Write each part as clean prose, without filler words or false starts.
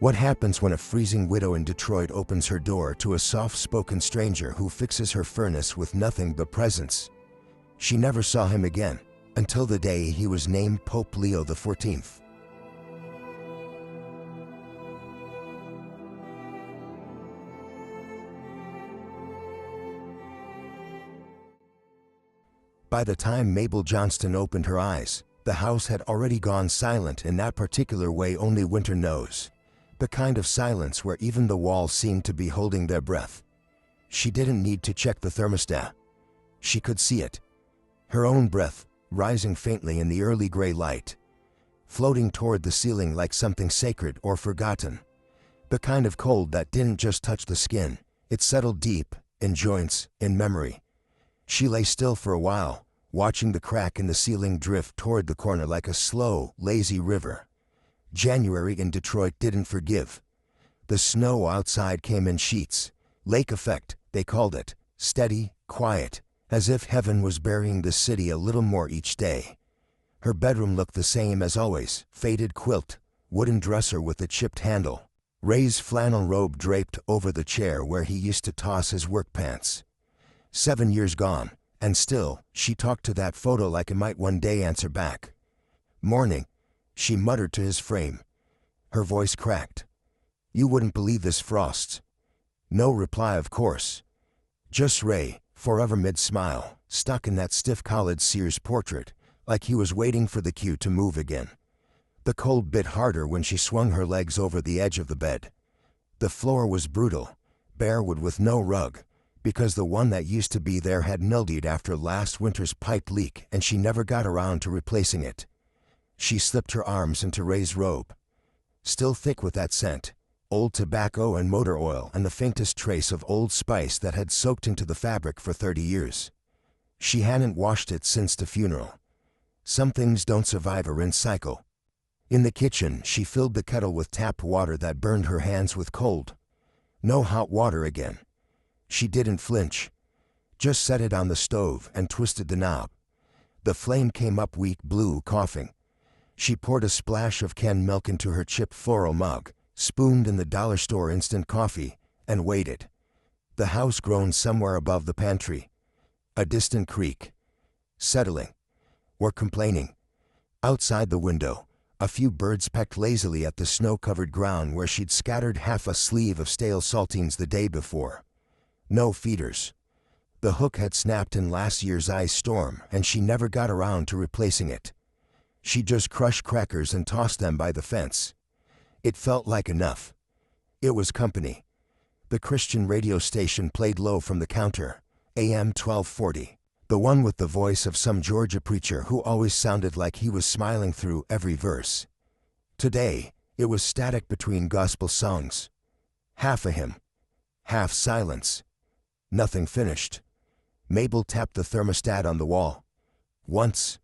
What happens when a freezing widow in Detroit opens her door to a soft-spoken stranger who fixes her furnace with nothing but presents? She never saw him again, until the day he was named Pope Leo XIV. By the time Mabel Johnston opened her eyes, the house had already gone silent in that particular way only winter knows. The kind of silence where even the walls seemed to be holding their breath. She didn't need to check the thermostat. She could see it. Her own breath, rising faintly in the early gray light, floating toward the ceiling like something sacred or forgotten. The kind of cold that didn't just touch the skin, it settled deep, in joints, in memory. She lay still for a while, watching the crack in the ceiling drift toward the corner like a slow, lazy river. January in Detroit didn't forgive. The snow outside came in sheets. Lake effect, they called it, steady, quiet, as if heaven was burying the city a little more each day. Her bedroom looked the same as always, faded quilt, wooden dresser with a chipped handle, Ray's flannel robe draped over the chair where he used to toss his work pants. 7 years gone, and still, she talked to that photo like it might one day answer back. "Morning," she muttered to his frame. Her voice cracked. "You wouldn't believe this, Frost." No reply, of course. Just Ray, forever mid-smile, stuck in that stiff-collared Sears portrait, like he was waiting for the cue to move again. The cold bit harder when she swung her legs over the edge of the bed. The floor was brutal, bare wood with no rug, because the one that used to be there had mildewed after last winter's pipe leak and she never got around to replacing it. She slipped her arms into Ray's robe. Still thick with that scent, old tobacco and motor oil and the faintest trace of old spice that had soaked into the fabric for 30 years. She hadn't washed it since the funeral. Some things don't survive a rinse cycle. In the kitchen, she filled the kettle with tap water that burned her hands with cold. No hot water again. She didn't flinch. Just set it on the stove and twisted the knob. The flame came up weak blue, coughing. She poured a splash of canned milk into her chipped floral mug, spooned in the dollar store instant coffee, and waited. The house groaned somewhere above the pantry. A distant creak. Settling. Or complaining. Outside the window, a few birds pecked lazily at the snow-covered ground where she'd scattered half a sleeve of stale saltines the day before. No feeders. The hook had snapped in last year's ice storm, and she never got around to replacing it. She just crushed crackers and tossed them by the fence. It felt like enough. It was company. The Christian radio station played low from the counter, AM 1240, the one with the voice of some Georgia preacher who always sounded like he was smiling through every verse. Today, it was static between gospel songs. Half a hymn. Half silence. Nothing finished. Mabel tapped the thermostat on the wall. Once.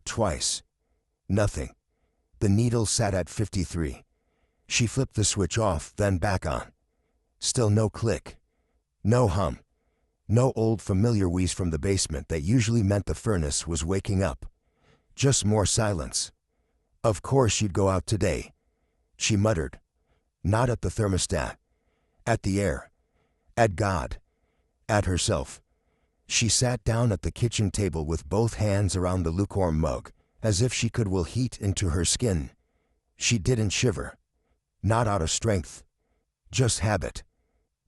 Twice. Nothing. The needle sat at 53. She flipped the switch off, then back on. Still no click. No hum. No old familiar wheeze from the basement that usually meant the furnace was waking up. Just more silence. Of course you'd go out today, she muttered. Not at the thermostat. At the air. At God. At herself. She sat down at the kitchen table with both hands around the lukewarm mug, as if she could will heat into her skin. She didn't shiver. Not out of strength. Just habit.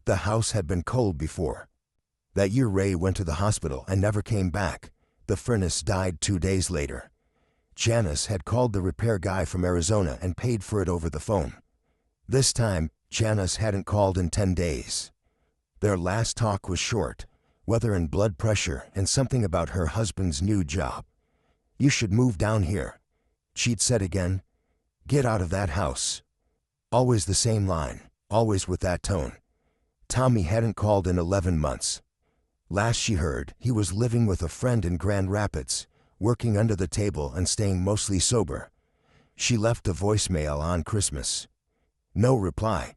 The house had been cold before. That year Ray went to the hospital and never came back. The furnace died 2 days later. Janice had called the repair guy from Arizona and paid for it over the phone. This time, Janice hadn't called in 10 days. Their last talk was short, weather and blood pressure and something about her husband's new job. "You should move down here," she'd said again. "Get out of that house." Always the same line, always with that tone. Tommy hadn't called in 11 months. Last she heard, he was living with a friend in Grand Rapids, working under the table and staying mostly sober. She left a voicemail on Christmas. No reply.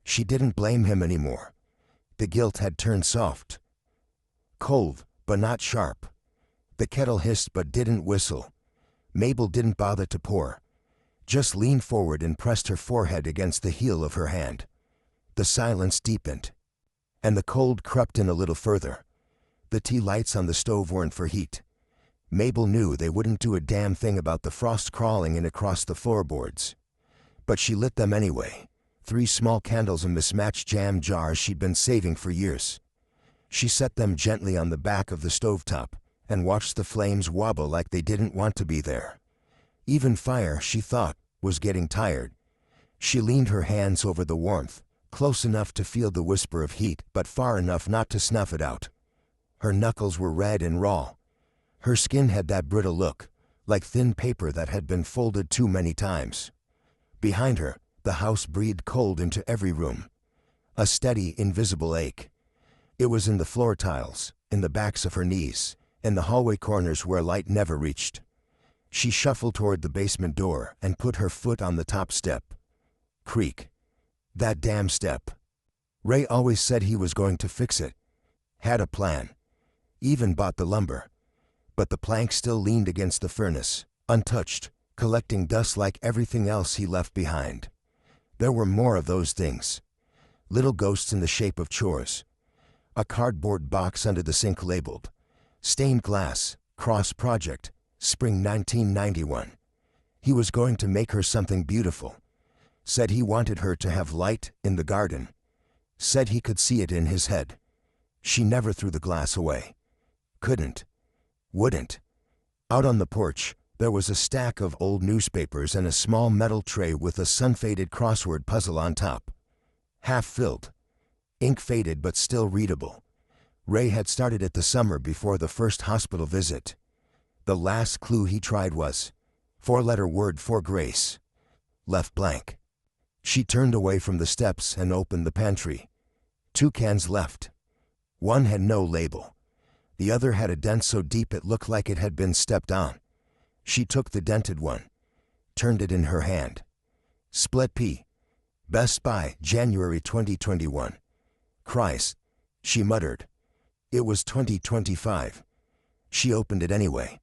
She didn't blame him anymore. The guilt had turned soft. Cold, but not sharp. The kettle hissed but didn't whistle. Mabel didn't bother to pour. just leaned forward and pressed her forehead against the heel of her hand. The silence deepened, and the cold crept in a little further. The tea lights on the stove weren't for heat. Mabel knew they wouldn't do a damn thing about the frost crawling in across the floorboards. But she lit them anyway, 3 small candles in mismatched jam jars she'd been saving for years. She set them gently on the back of the stovetop and watched the flames wobble like they didn't want to be there. Even fire, she thought, was getting tired. She leaned her hands over the warmth, close enough to feel the whisper of heat, but far enough not to snuff it out. Her knuckles were red and raw. Her skin had that brittle look, like thin paper that had been folded too many times. Behind her, the house breathed cold into every room. A steady, invisible ache. It was in the floor tiles, in the backs of her knees, in the hallway corners where light never reached. She shuffled toward the basement door and put her foot on the top step. Creak. That damn step. Ray always said he was going to fix it. Had a plan. Even bought the lumber. But the plank still leaned against the furnace, untouched, collecting dust like everything else he left behind. There were more of those things. Little ghosts in the shape of chores. A cardboard box under the sink labeled stained glass, cross project, spring 1991. He was going to make her something beautiful. Said he wanted her to have light in the garden. Said he could see it in his head. She never threw the glass away. Couldn't. Wouldn't. Out on the porch, there was a stack of old newspapers and a small metal tray with a sun-faded crossword puzzle on top. Half filled. Ink faded but still readable. Ray had started it the summer before the first hospital visit. The last clue he tried was 4-letter word for grace. Left blank. She turned away from the steps and opened the pantry. 2 cans left. One had no label. The other had a dent so deep it looked like it had been stepped on. She took the dented one, turned it in her hand. Split pea. Best Buy, January 2021. Christ, she muttered. It was 2025. She opened it anyway,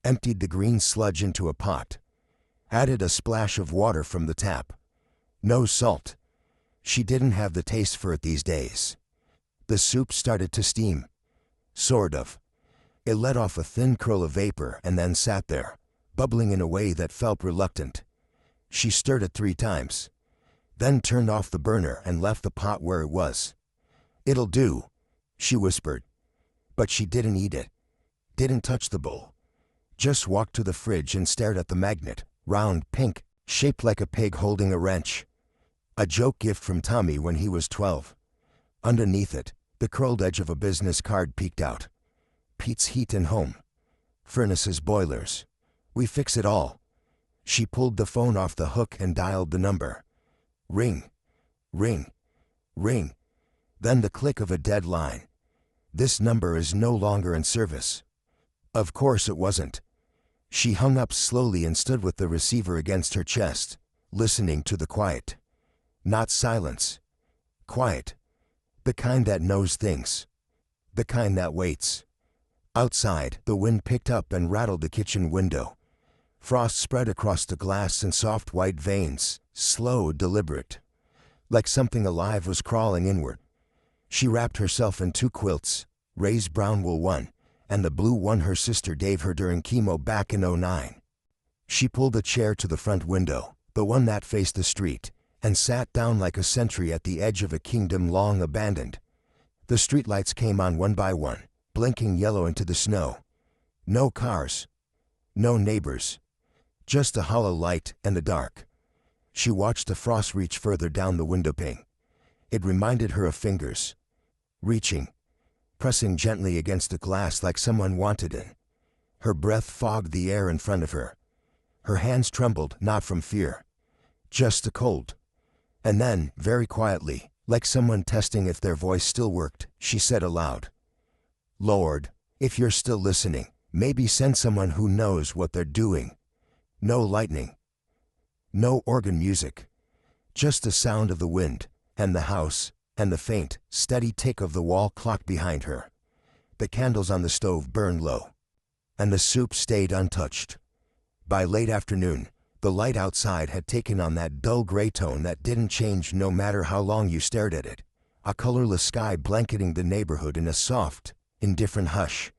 emptied the green sludge into a pot, added a splash of water from the tap. No salt. She didn't have the taste for it these days. The soup started to steam. Sort of. It let off a thin curl of vapor and then sat there, bubbling in a way that felt reluctant. She stirred it 3 times, then turned off the burner and left the pot where it was. "It'll do," she whispered. But she didn't eat it. Didn't touch the bowl. Just walked to the fridge and stared at the magnet, round, pink, shaped like a pig holding a wrench. A joke gift from Tommy when he was 12. Underneath it, the curled edge of a business card peeked out. Pete's Heat and Home. Furnaces, boilers. We fix it all. She pulled the phone off the hook and dialed the number. Ring. Ring. Ring. Then the click of a dead line. This number is no longer in service. Of course it wasn't. She hung up slowly and stood with the receiver against her chest, listening to the quiet. Not silence. Quiet. The kind that knows things. The kind that waits. Outside, the wind picked up and rattled the kitchen window. Frost spread across the glass in soft white veins, slow, deliberate. Like something alive was crawling inward. She wrapped herself in 2 quilts, Ray's brown wool one, and the blue one her sister gave her during chemo back in '09. She pulled a chair to the front window, the one that faced the street, and sat down like a sentry at the edge of a kingdom long abandoned. The streetlights came on one by one, blinking yellow into the snow. No cars. No neighbors. Just a hollow light and the dark. She watched the frost reach further down the windowpane. It reminded her of fingers. Reaching. Pressing gently against the glass like someone wanted in. Her breath fogged the air in front of her. Her hands trembled, not from fear. Just the cold. And then, very quietly, like someone testing if their voice still worked, she said aloud, "Lord, if you're still listening, maybe send someone who knows what they're doing." No lightning. No organ music. Just the sound of the wind, and the house, and the faint, steady tick of the wall clock behind her. The candles on the stove burned low. And the soup stayed untouched. By late afternoon, The light outside had taken on that dull gray tone that didn't change no matter how long you stared at it, a colorless sky blanketing the neighborhood in a soft, indifferent hush.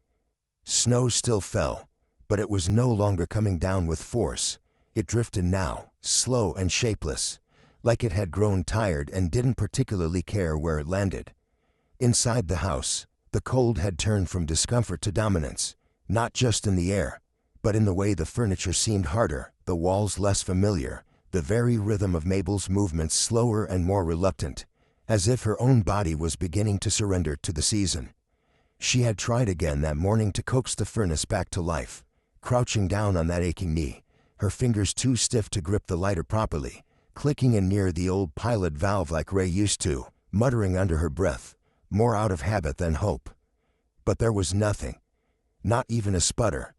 Snow still fell, but it was no longer coming down with force. It drifted now, slow and shapeless, like it had grown tired and didn't particularly care where it landed. Inside the house, the cold had turned from discomfort to dominance, not just in the air, but in the way the furniture seemed harder, the walls less familiar, the very rhythm of Mabel's movements slower and more reluctant, as if her own body was beginning to surrender to the season. She had tried again that morning to coax the furnace back to life, crouching down on that aching knee, her fingers too stiff to grip the lighter properly, clicking in near the old pilot valve like Ray used to, muttering under her breath, more out of habit than hope. But there was nothing, not even a sputter,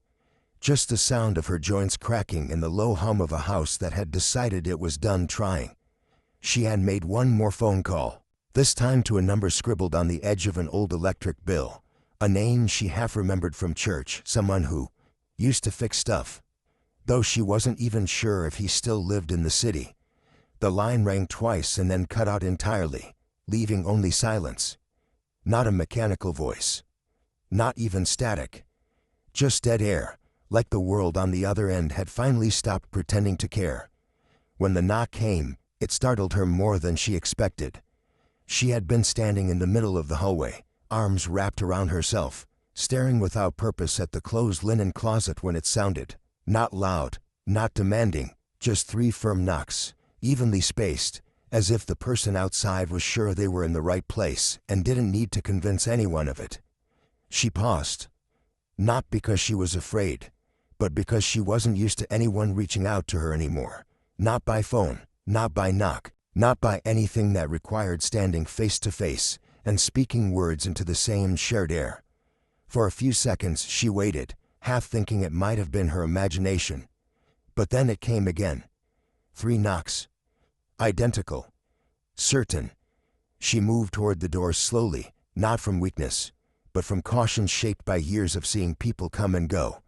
just the sound of her joints cracking and the low hum of a house that had decided it was done trying. She had made one more phone call, this time to a number scribbled on the edge of an old electric bill, a name she half remembered from church, someone who used to fix stuff, though she wasn't even sure if he still lived in the city. The line rang twice and then cut out entirely, leaving only silence. Not a mechanical voice. Not even static. Just dead air, like the world on the other end had finally stopped pretending to care. When the knock came, it startled her more than she expected. She had been standing in the middle of the hallway, arms wrapped around herself, staring without purpose at the closed linen closet when it sounded. Not loud, not demanding, just 3 firm knocks, evenly spaced, as if the person outside was sure they were in the right place and didn't need to convince anyone of it. She paused. Not because she was afraid, but because she wasn't used to anyone reaching out to her anymore. Not by phone, not by knock, not by anything that required standing face to face and speaking words into the same shared air. For a few seconds she waited, half thinking it might have been her imagination. But then it came again. 3 knocks. Identical. Certain. She moved toward the door slowly, not from weakness, but from caution shaped by years of seeing people come and go.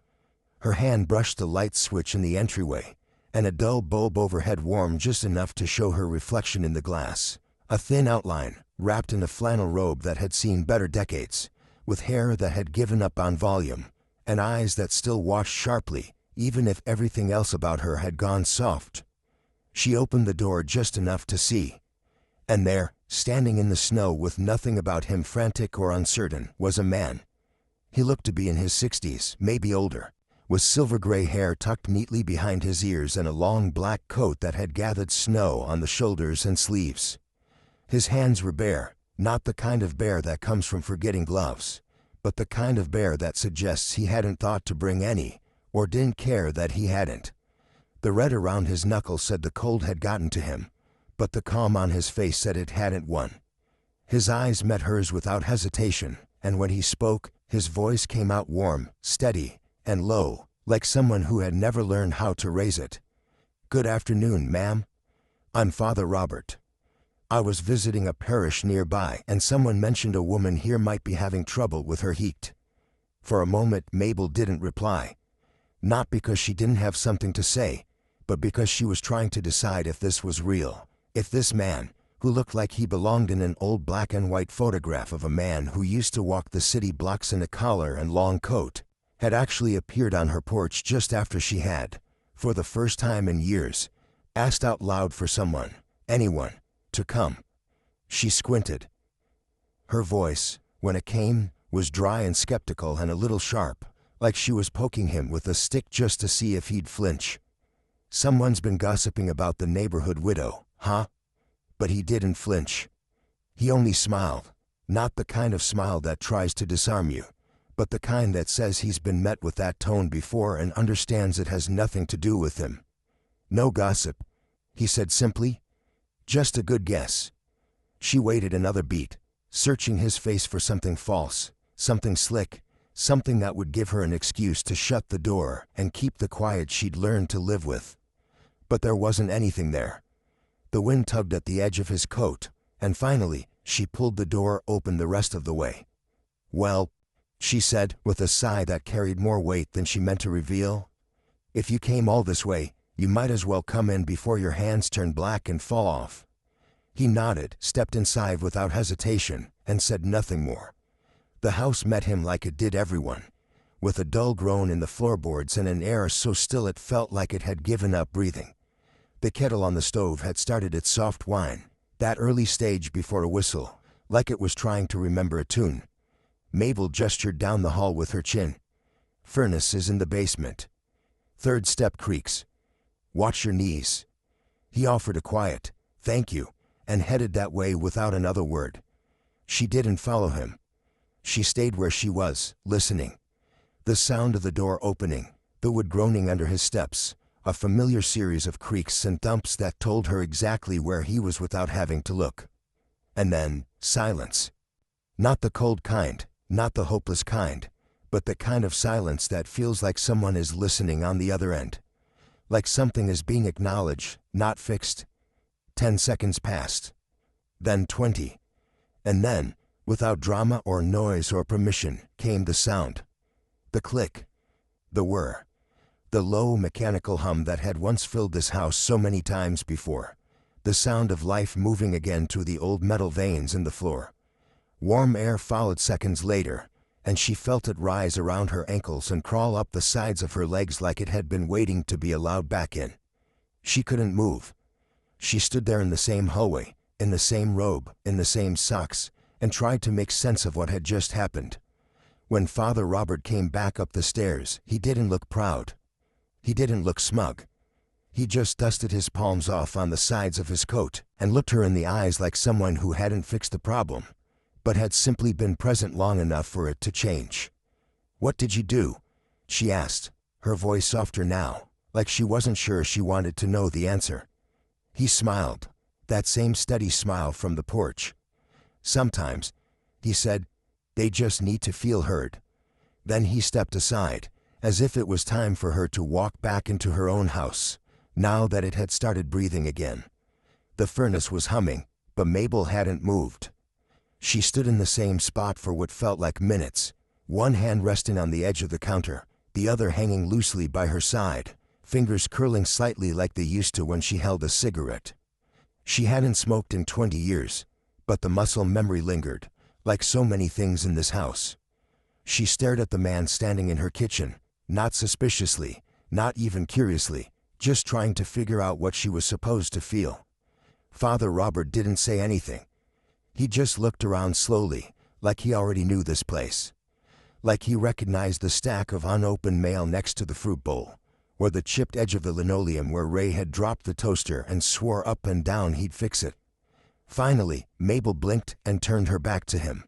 Her hand brushed the light switch in the entryway, and a dull bulb overhead warmed just enough to show her reflection in the glass. A thin outline, wrapped in a flannel robe that had seen better decades, with hair that had given up on volume, and eyes that still watched sharply, even if everything else about her had gone soft. She opened the door just enough to see. And there, standing in the snow with nothing about him frantic or uncertain, was a man. He looked to be in his 60s, maybe older, with silver-gray hair tucked neatly behind his ears and a long black coat that had gathered snow on the shoulders and sleeves. His hands were bare, not the kind of bare that comes from forgetting gloves, but the kind of bare that suggests he hadn't thought to bring any, or didn't care that he hadn't. The red around his knuckles said the cold had gotten to him, but the calm on his face said it hadn't won. His eyes met hers without hesitation, and when he spoke, his voice came out warm, steady, and low, like someone who had never learned how to raise it. "Good afternoon, ma'am. I'm Father Robert. I was visiting a parish nearby, and someone mentioned a woman here might be having trouble with her heat." For a moment, Mabel didn't reply. Not because she didn't have something to say, but because she was trying to decide if this was real, if this man, who looked like he belonged in an old black and white photograph of a man who used to walk the city blocks in a collar and long coat, had actually appeared on her porch just after she had, for the first time in years, asked out loud for someone, anyone, to come. She squinted. Her voice, when it came, was dry and skeptical and a little sharp, like she was poking him with a stick just to see if he'd flinch. "Someone's been gossiping about the neighborhood widow, huh?" But he didn't flinch. He only smiled, not the kind of smile that tries to disarm you, but the kind that says he's been met with that tone before and understands it has nothing to do with him. "No gossip," he said simply. "Just a good guess." She waited another beat, searching his face for something false, something slick, something that would give her an excuse to shut the door and keep the quiet she'd learned to live with. But there wasn't anything there. The wind tugged at the edge of his coat, and finally, she pulled the door open the rest of the way. "Well," she said, with a sigh that carried more weight than she meant to reveal, "if you came all this way, You might as well come in before your hands turn black and fall off." He nodded, stepped inside without hesitation, and said nothing more. The house met him like it did everyone, with a dull groan in the floorboards and an air so still it felt like it had given up breathing. The kettle on the stove had started its soft whine, that early stage before a whistle, like it was trying to remember a tune. Mabel gestured down the hall with her chin. "Furnace is in the basement. Third step creaks. Watch your knees." He offered a quiet, "Thank you," and headed that way without another word. She didn't follow him. She stayed where she was, listening. The sound of the door opening, the wood groaning under his steps, a familiar series of creaks and thumps that told her exactly where he was without having to look. And then, silence. Not the cold kind, not the hopeless kind, but the kind of silence that feels like someone is listening on the other end. Like something is being acknowledged, not fixed. 10 seconds passed. Then 20. And then, without drama or noise or permission, came the sound. The click. The whir. The low mechanical hum that had once filled this house so many times before. The sound of life moving again through the old metal veins in the floor. Warm air followed seconds later, and she felt it rise around her ankles and crawl up the sides of her legs like it had been waiting to be allowed back in. She couldn't move. She stood there in the same hallway, in the same robe, in the same socks, and tried to make sense of what had just happened. When Father Robert came back up the stairs, he didn't look proud. He didn't look smug. He just dusted his palms off on the sides of his coat and looked her in the eyes like someone who hadn't fixed the problem, but had simply been present long enough for it to change. "What did you do?" she asked, her voice softer now, like she wasn't sure she wanted to know the answer. He smiled, that same steady smile from the porch. "Sometimes," he said, "they just need to feel heard." Then he stepped aside, as if it was time for her to walk back into her own house, now that it had started breathing again. The furnace was humming, but Mabel hadn't moved. She stood in the same spot for what felt like minutes, one hand resting on the edge of the counter, the other hanging loosely by her side, fingers curling slightly like they used to when she held a cigarette. She hadn't smoked in 20 years, but the muscle memory lingered, like so many things in this house. She stared at the man standing in her kitchen, not suspiciously, not even curiously, just trying to figure out what she was supposed to feel. Father Robert didn't say anything. He just looked around slowly, like he already knew this place. Like he recognized the stack of unopened mail next to the fruit bowl, or the chipped edge of the linoleum where Ray had dropped the toaster and swore up and down he'd fix it. Finally, Mabel blinked and turned her back to him.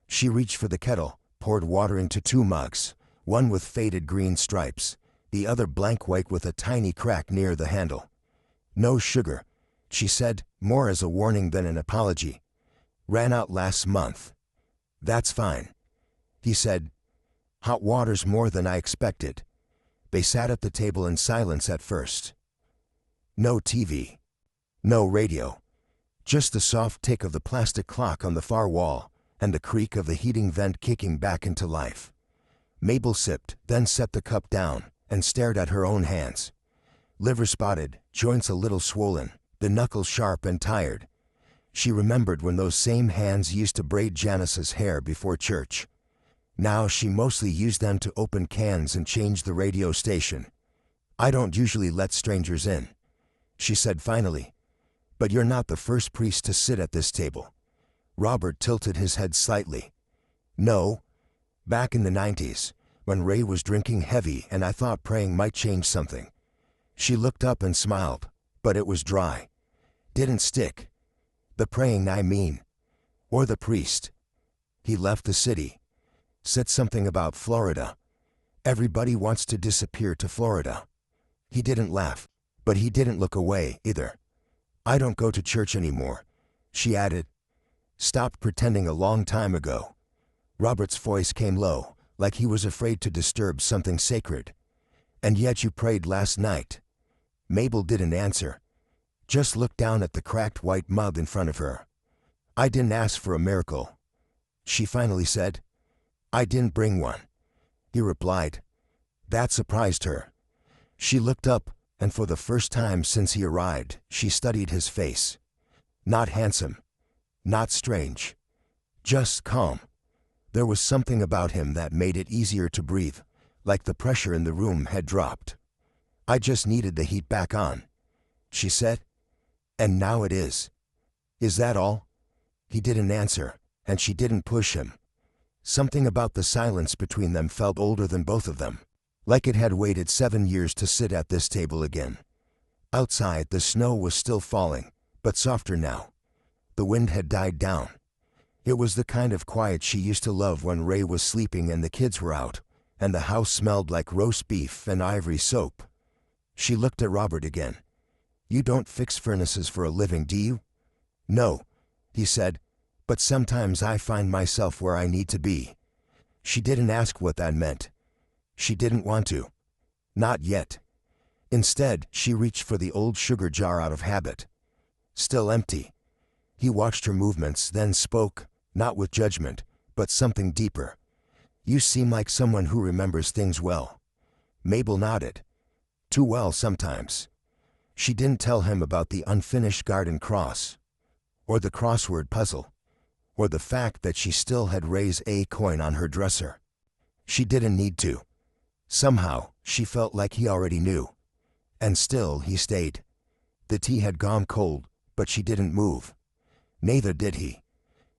She reached for the kettle, poured water into 2 mugs, one with faded green stripes, the other blank white with a tiny crack near the handle. "No sugar," she said, more as a warning than an apology. "Ran out last month." "That's fine," he said. "Hot water's more than I expected." They sat at the table in silence at first. No TV. No radio. Just the soft tick of the plastic clock on the far wall, and the creak of the heating vent kicking back into life. Mabel sipped, then set the cup down, and stared at her own hands. Liver spotted, joints a little swollen, the knuckles sharp and tired. She remembered when those same hands used to braid Janice's hair before church. Now she mostly used them to open cans and change the radio station. "I don't usually let strangers in," she said finally. "But you're not the first priest to sit at this table." Robert tilted his head slightly. "No. Back in the 90s, when Ray was drinking heavy and I thought praying might change something." She looked up and smiled, but it was dry. "Didn't stick. The praying, I mean. Or the priest. He left the city. Said something about Florida. Everybody wants to disappear to Florida." He didn't laugh, but he didn't look away either. "I don't go to church anymore," she added. "Stopped pretending a long time ago." Robert's voice came low, like he was afraid to disturb something sacred. "And yet you prayed last night." Mabel didn't answer. Just looked down at the cracked white mug in front of her. "I didn't ask for a miracle," she finally said. "I didn't bring one," he replied. That surprised her. She looked up, And for the first time since he arrived, she studied his face. Not handsome, not strange, just calm. There was something about him that made it easier to breathe, like the pressure in the room had dropped. "I just needed the heat back on," she said. "And now it is." "Is that all?" He didn't answer, and she didn't push him. Something about the silence between them felt older than both of them, like it had waited 7 years to sit at this table again. Outside, the snow was still falling, but softer now. The wind had died down. It was the kind of quiet she used to love when Ray was sleeping and the kids were out, and the house smelled like roast beef and ivory soap. She looked at Robert again. "You don't fix furnaces for a living, do you?" "No," he said, "but sometimes I find myself where I need to be." She didn't ask what that meant. She didn't want to. Not yet. Instead, she reached for the old sugar jar out of habit. Still empty. He watched her movements, then spoke, not with judgment, but something deeper. "You seem like someone who remembers things well." Mabel nodded. "Too well sometimes." She didn't tell him about the unfinished garden cross, or the crossword puzzle, or the fact that she still had Ray's A coin on her dresser. She didn't need to. Somehow, she felt like he already knew. And still, he stayed. The tea had gone cold, but she didn't move. Neither did he.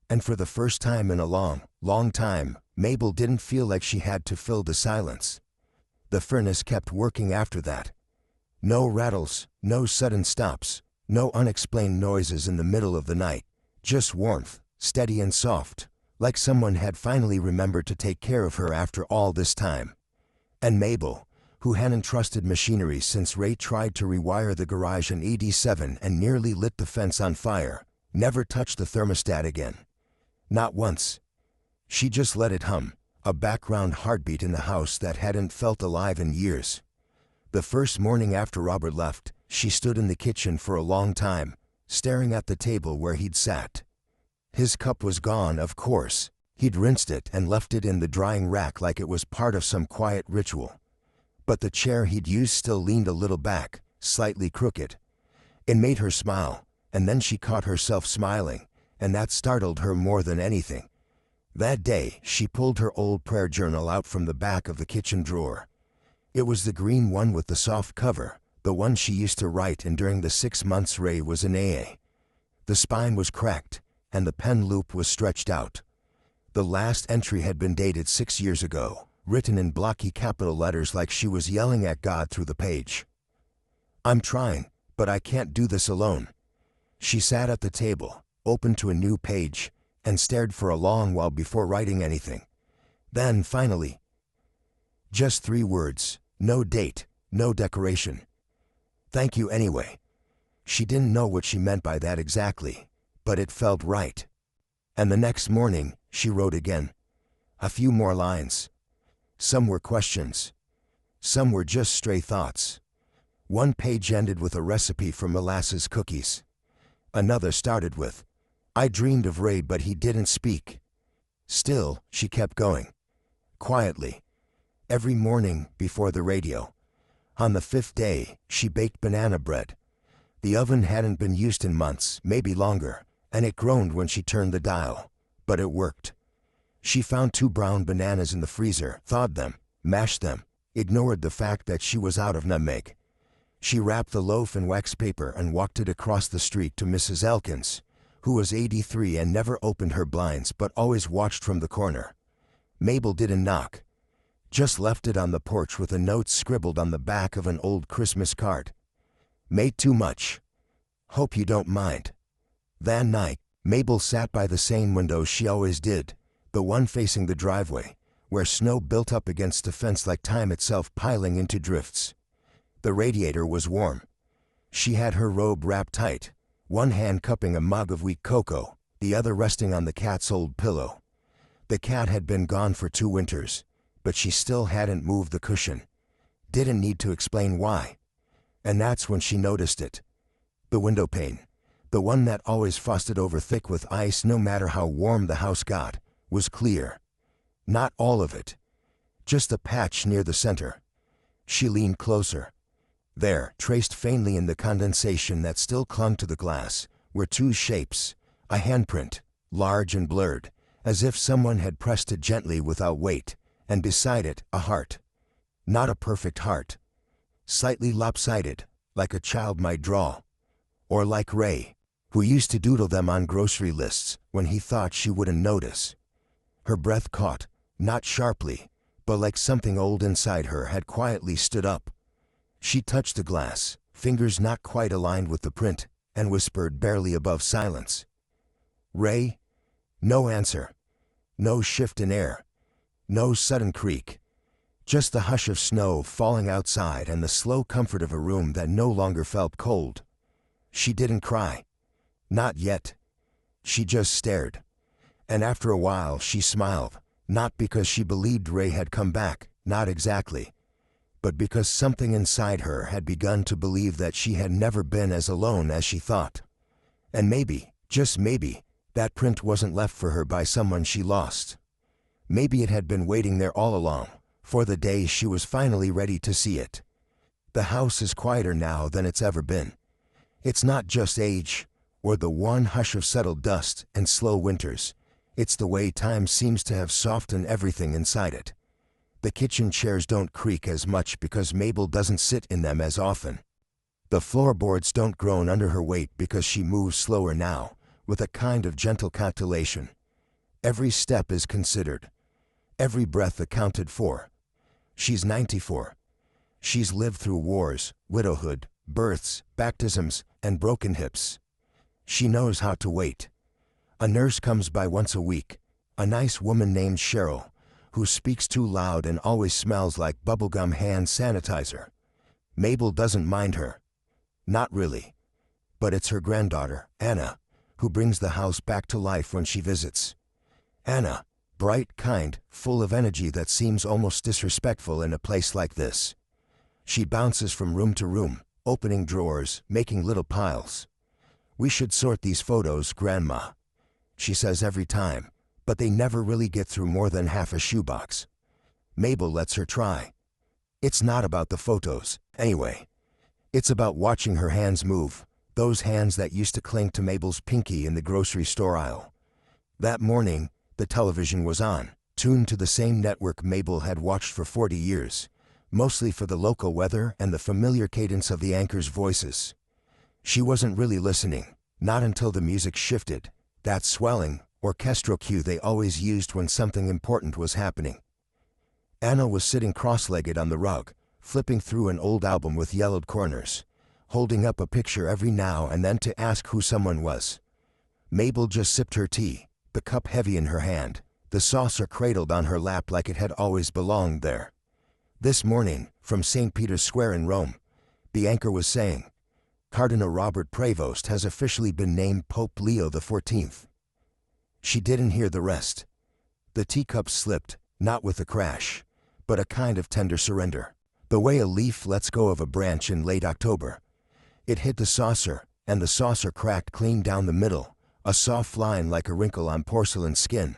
And for the first time in a long, long time, Mabel didn't feel like she had to fill the silence. The furnace kept working after that. No rattles, no sudden stops, no unexplained noises in the middle of the night. Just warmth, steady and soft, like someone had finally remembered to take care of her after all this time. And Mabel, who hadn't trusted machinery since Ray tried to rewire the garage in '87 and nearly lit the fence on fire, never touched the thermostat again. Not once. She just let it hum, a background heartbeat in the house that hadn't felt alive in years. The first morning after Robert left, she stood in the kitchen for a long time, staring at the table where he'd sat. His cup was gone, of course. He'd rinsed it and left it in the drying rack like it was part of some quiet ritual. But the chair he'd used still leaned a little back, slightly crooked. It made her smile, and then she caught herself smiling, and that startled her more than anything. That day, she pulled her old prayer journal out from the back of the kitchen drawer. It was the green one with the soft cover, the one she used to write in during the 6 months Ray was in AA. The spine was cracked, and the pen loop was stretched out. The last entry had been dated 6 years ago, written in blocky capital letters like she was yelling at God through the page. "I'm trying, but I can't do this alone." She sat at the table, opened to a new page, and stared for a long while before writing anything. Then, finally, just 3 words, no date, no decoration. "Thank you anyway." She didn't know what she meant by that exactly, but it felt right. And the next morning, she wrote again. A few more lines. Some were questions. Some were just stray thoughts. One page ended with a recipe for molasses cookies. Another started with, "I dreamed of Ray but he didn't speak." Still, she kept going. Quietly. Every morning, before the radio. On the 5th day, she baked banana bread. The oven hadn't been used in months, maybe longer, and it groaned when she turned the dial. But it worked. She found 2 brown bananas in the freezer, thawed them, mashed them, ignored the fact that she was out of nutmeg. She wrapped the loaf in wax paper and walked it across the street to Mrs. Elkins, who was 83 and never opened her blinds but always watched from the corner. Mabel didn't knock. Just left it on the porch with a note scribbled on the back of an old Christmas card. "Made too much. Hope you don't mind." That night, Mabel sat by the same window she always did, the one facing the driveway, where snow built up against the fence like time itself piling into drifts. The radiator was warm. She had her robe wrapped tight, one hand cupping a mug of weak cocoa, the other resting on the cat's old pillow. The cat had been gone for 2 winters, but she still hadn't moved the cushion. Didn't need to explain why. And that's when she noticed it. The window pane, the one that always frosted over thick with ice no matter how warm the house got, was clear. Not all of it. Just a patch near the center. She leaned closer. There, traced faintly in the condensation that still clung to the glass, were two shapes, a handprint, large and blurred, as if someone had pressed it gently without weight, and beside it, a heart. Not a perfect heart. Slightly lopsided, like a child might draw. Or like Ray, who used to doodle them on grocery lists when he thought she wouldn't notice. Her breath caught, not sharply, but like something old inside her had quietly stood up. She touched the glass, fingers not quite aligned with the print, and whispered barely above silence. "Ray?" No answer. No shift in air. No sudden creak. Just the hush of snow falling outside and the slow comfort of a room that no longer felt cold. She didn't cry. Not yet. She just stared. And after a while she smiled, not because she believed Ray had come back, not exactly, but because something inside her had begun to believe that she had never been as alone as she thought. And maybe, just maybe, that print wasn't left for her by someone she lost. Maybe it had been waiting there all along, for the day she was finally ready to see it. The house is quieter now than it's ever been. It's not just age, or the one hush of settled dust and slow winters. It's the way time seems to have softened everything inside it. The kitchen chairs don't creak as much because Mabel doesn't sit in them as often. The floorboards don't groan under her weight because she moves slower now, with a kind of gentle calculation. Every step is considered. Every breath accounted for. She's 94. She's lived through wars, widowhood, births, baptisms, and broken hips. She knows how to wait. A nurse comes by once a week, a nice woman named Cheryl, who speaks too loud and always smells like bubblegum hand sanitizer. Mabel doesn't mind her. Not really. But it's her granddaughter, Anna, who brings the house back to life when she visits. Anna, bright, kind, full of energy that seems almost disrespectful in a place like this. She bounces from room to room, opening drawers, making little piles. "We should sort these photos, Grandma," she says every time, but they never really get through more than half a shoebox. Mabel lets her try. It's not about the photos, anyway. It's about watching her hands move, those hands that used to cling to Mabel's pinky in the grocery store aisle. That morning, the television was on, tuned to the same network Mabel had watched for 40 years, mostly for the local weather and the familiar cadence of the anchors' voices. She wasn't really listening, not until the music shifted, that swelling, orchestral cue they always used when something important was happening. Anna was sitting cross-legged on the rug, flipping through an old album with yellowed corners, holding up a picture every now and then to ask who someone was. Mabel just sipped her tea, the cup heavy in her hand, the saucer cradled on her lap like it had always belonged there. This morning, from St. Peter's Square in Rome, the anchor was saying, Cardinal Robert Prevost has officially been named Pope Leo XIV. She didn't hear the rest. The teacup slipped, not with a crash, but a kind of tender surrender, the way a leaf lets go of a branch in late October. It hit the saucer, and the saucer cracked clean down the middle, a soft line like a wrinkle on porcelain skin.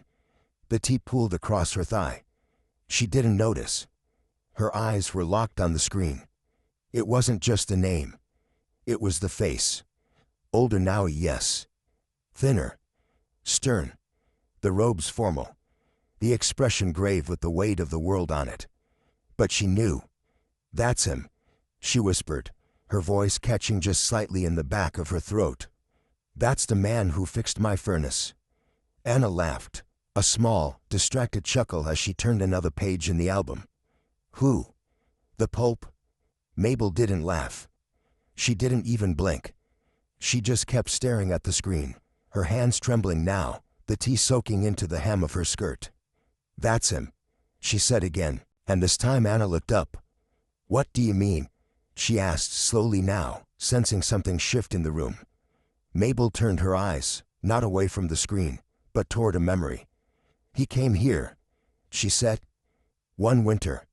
The tea pooled across her thigh. She didn't notice. Her eyes were locked on the screen. It wasn't just the name. It was the face. Older now, yes. Thinner. Stern. The robes formal. The expression grave with the weight of the world on it. But she knew. "That's him," she whispered, her voice catching just slightly in the back of her throat. "That's the man who fixed my furnace." Anna laughed, a small, distracted chuckle as she turned another page in the album. "Who? The Pope?" Mabel didn't laugh. She didn't even blink. She just kept staring at the screen, her hands trembling now, the tea soaking into the hem of her skirt. "That's him," she said again, and this time Anna looked up. "What do you mean?" she asked slowly now, sensing something shift in the room. Mabel turned her eyes, not away from the screen, but toward a memory. "He came here," she said. "One winter.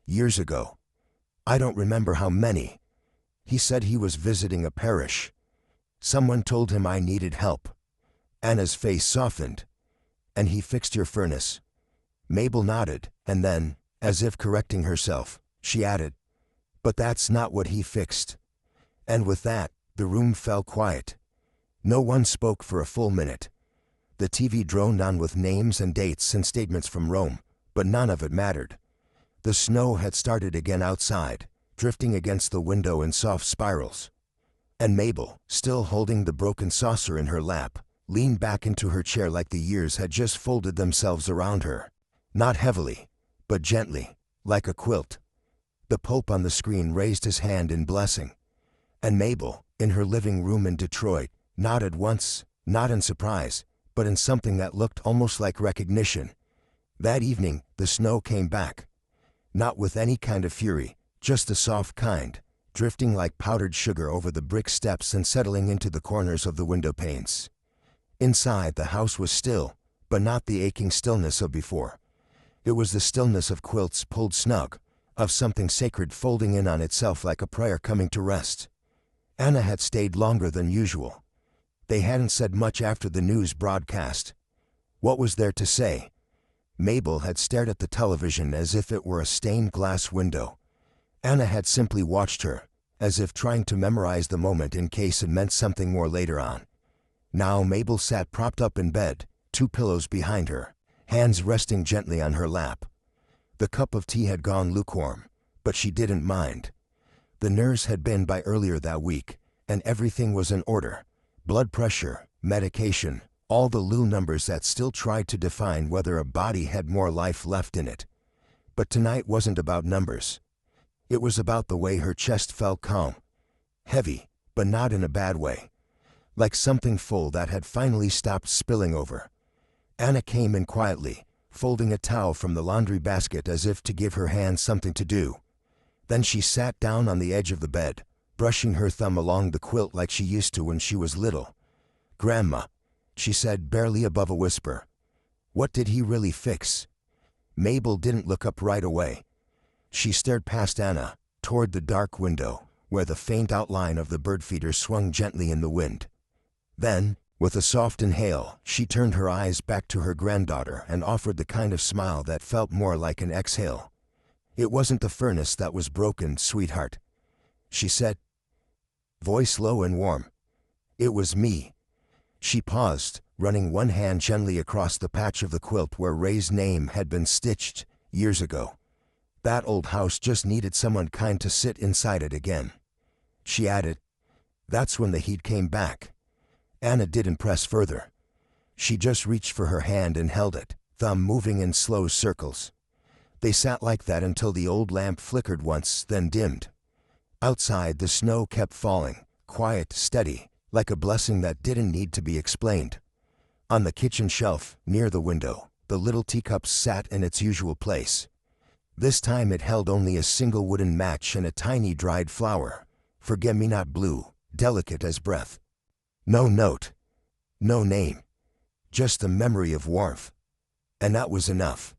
Years ago. I don't remember how many. He said he was visiting a parish. Someone told him I needed help." Anna's face softened. "And he fixed your furnace?" Mabel nodded, and then, as if correcting herself, she added, But that's not what he fixed. And with that, the room fell quiet. No one spoke for a full minute. The TV droned on with names and dates and statements from Rome, but none of it mattered. The snow had started again outside, drifting against the window in soft spirals. And Mabel, still holding the broken saucer in her lap, leaned back into her chair like the years had just folded themselves around her. Not heavily, but gently, like a quilt. The Pope on the screen raised his hand in blessing. And Mabel, in her living room in Detroit, nodded once, not in surprise, but in something that looked almost like recognition. That evening, the snow came back. Not with any kind of fury, just the soft kind, drifting like powdered sugar over the brick steps and settling into the corners of the window panes. Inside, the house was still, but not the aching stillness of before. It was the stillness of quilts pulled snug, of something sacred folding in on itself like a prayer coming to rest. Anna had stayed longer than usual. They hadn't said much after the news broadcast. What was there to say? Mabel had stared at the television as if it were a stained glass window. Anna had simply watched her, as if trying to memorize the moment in case it meant something more later on. Now Mabel sat propped up in bed, two pillows behind her, hands resting gently on her lap. The cup of tea had gone lukewarm, but she didn't mind. The nurse had been by earlier that week, and everything was in order. Blood pressure, medication, all the little numbers that still tried to define whether a body had more life left in it. But tonight wasn't about numbers. It was about the way her chest felt calm. Heavy, but not in a bad way. Like something full that had finally stopped spilling over. Anna came in quietly, folding a towel from the laundry basket as if to give her hands something to do. Then she sat down on the edge of the bed, brushing her thumb along the quilt like she used to when she was little. "Grandma," she said barely above a whisper. "What did he really fix?" Mabel didn't look up right away. She stared past Anna, toward the dark window, where the faint outline of the bird feeder swung gently in the wind. Then, with a soft inhale, she turned her eyes back to her granddaughter and offered the kind of smile that felt more like an exhale. "It wasn't the furnace that was broken, sweetheart," she said, voice low and warm. "It was me." She paused, running one hand gently across the patch of the quilt where Ray's name had been stitched years ago. That old house just needed someone kind to sit inside it again. She added, "That's when the heat came back." Anna didn't press further. She just reached for her hand and held it, thumb moving in slow circles. They sat like that until the old lamp flickered once, then dimmed. Outside, the snow kept falling, quiet, steady, like a blessing that didn't need to be explained. On the kitchen shelf, near the window, the little teacup sat in its usual place. This time it held only a single wooden match and a tiny dried flower, forget-me-not blue, delicate as breath. No note, no name, just the memory of warmth. And that was enough.